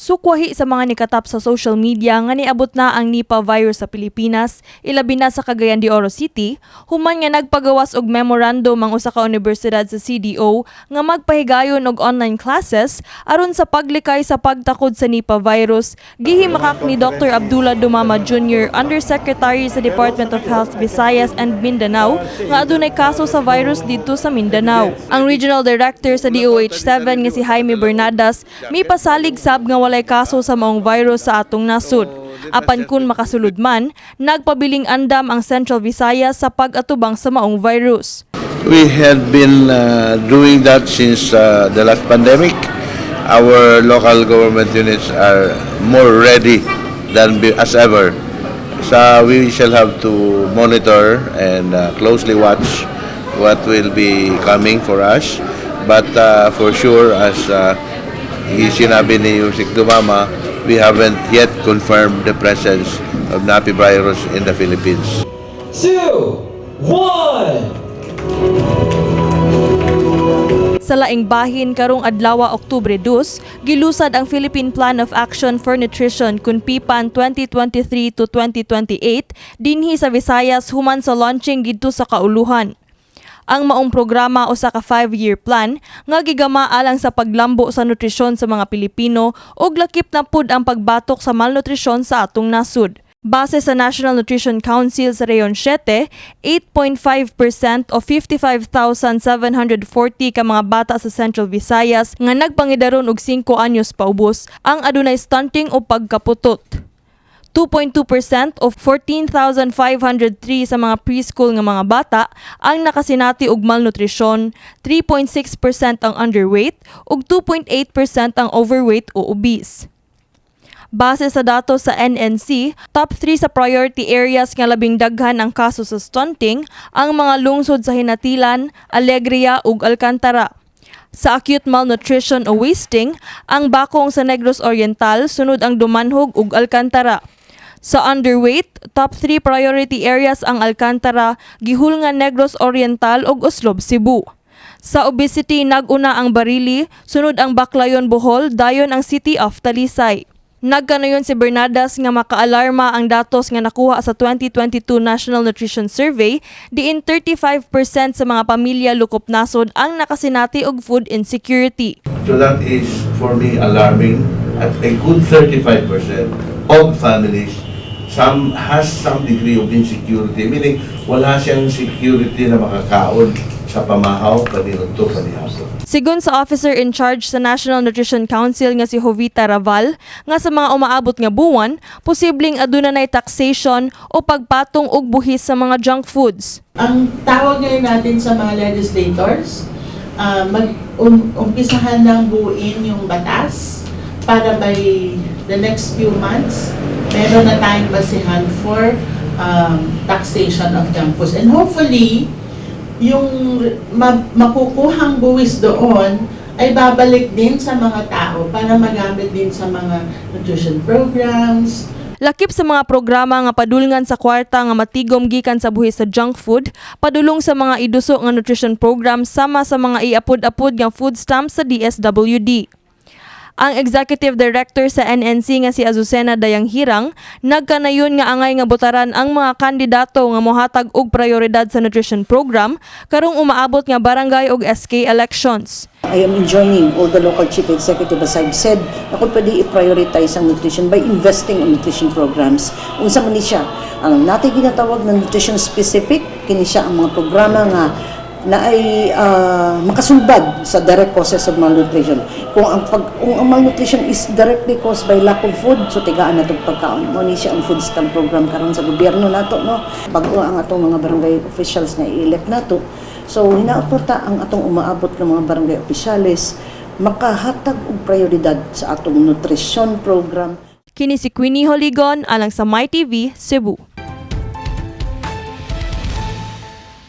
Sukwahi sa mga nikatap sa social media nga niabot na ang Nipah virus sa Pilipinas, ilabi na sa Cagayan de Oro City, human nga nagpagawas og memorandum ang usa ka universidad sa CDO nga magpahigayon og online classes aron sa paglikay sa pagtakod sa Nipah virus, gihimakak ni Dr. Abdullah Dumama Jr., Undersecretary sa Department of Health Visayas and Mindanao, nga adunay kaso sa virus dito sa Mindanao. Ang Regional Director sa DOH-7 nga si Jaime Bernadas, may pasalig sab nga walay kaso sa maong virus sa atong nasud. Apan kun makasulod man, nagpabiling andam ang Central Visayas sa pag-atubang sa maong virus. We had been doing that since the last pandemic. Our local government units are more ready than as ever. So we shall have to monitor and closely watch what will be coming for us. But for sure, as sinabi ni Yusik Dumama, we haven't yet confirmed the presence of Nipah virus in the Philippines. 2, 1. Sa laing bahin karong adlaw Oktubre 2, gilusad ang Philippine Plan of Action for Nutrition kun PIPAN 2023 to 2028 dinhi sa Visayas human sa launching didto sa kauluhan. Ang maong programa usa ka 5-year plan nga gigama alang sa paglambo sa nutrisyon sa mga Pilipino ug lakip na pud ang pagbatok sa malnutrisyon sa atong nasud. Base sa National Nutrition Council sa Reyon 7, 8.5% o 55,740 ka mga bata sa Central Visayas nga nagpangidaron og 5 anyos paubos ang adunay stunting o pagkaputot. 2.2% o 14,503 sa mga preschool nga mga bata ang nakasinati og malnutrisyon, 3.6% ang underweight ug 2.8% ang overweight o obese. Base sa datos sa NNC, top 3 sa priority areas nga labing daghan ang kaso sa stunting ang mga lungsod sa Hinatilan, Alegria ug Alcantara. Sa acute malnutrition o wasting, ang bakong sa Negros Oriental, sunod ang Dumanhog ug Alcantara. Sa underweight, top 3 priority areas ang Alcantara, Gihulngan, Negros Oriental ug Oslob, Cebu. Sa obesity, nag-una ang Barili, sunod ang Baclayon, Bohol, dayon ang City of Talisay. Nagkanayon si Bernadas nga makaalarma ang datos nga nakuha sa 2022 National Nutrition Survey, diin 35% sa mga pamilya lukop nasod ang nakasinati og food insecurity. So that is for me alarming at a good 35% of families has some degree of insecurity, meaning wala siyang security na makakaon sa pamahaw, panilunto, panihapon. Sigon sa officer in charge sa National Nutrition Council nga si Jovita Raval, nga sa mga umaabot nga buwan, posibleng aduna nay taxation o pagpatong og buhis sa mga junk foods. Ang tawag ngayon natin sa mga legislators, umpisahan ng buuin yung batas para by the next few months, meron na tayong basihan for taxation of junk foods. And hopefully, yung makukuhang buwis doon ay babalik din sa mga tao para magamit din sa mga nutrition programs. Lakip sa mga programa nga padulngan sa kwarta nga matigom gikan sa buhis sa junk food, padulong sa mga iduso nga nutrition program sama sa mga iapod-apod nga food stamps sa DSWD. Ang Executive Director sa NNC nga si Azucena Dayanghirang, nagkanayon nga angay nga botaran ang mga kandidato nga mohatag og prioridad sa nutrition program karong umaabot nga barangay ug SK elections. I am enjoining all the local chief executive, as I've said, na kung pwede i-prioritize ang nutrition by investing in nutrition programs. Unsa man ni siya, ang natin ginatawag na nutrition specific, kini siya ang mga programa nga na ay makasulbad sa direct causes of malnutrition. Kung ang malnutrition is directly caused by lack of food, so tigaan natong pagkaon. Mo ni siya ang food stamp program karon sa gobyerno nato, no. Bago ang atong mga barangay officials na i-elect nato. So hinauporta ang atong umaabot ng mga barangay opisyales makahatag og prioridad sa atong nutrition program. Kini si Queenie Holigon alang sa MyTV Cebu.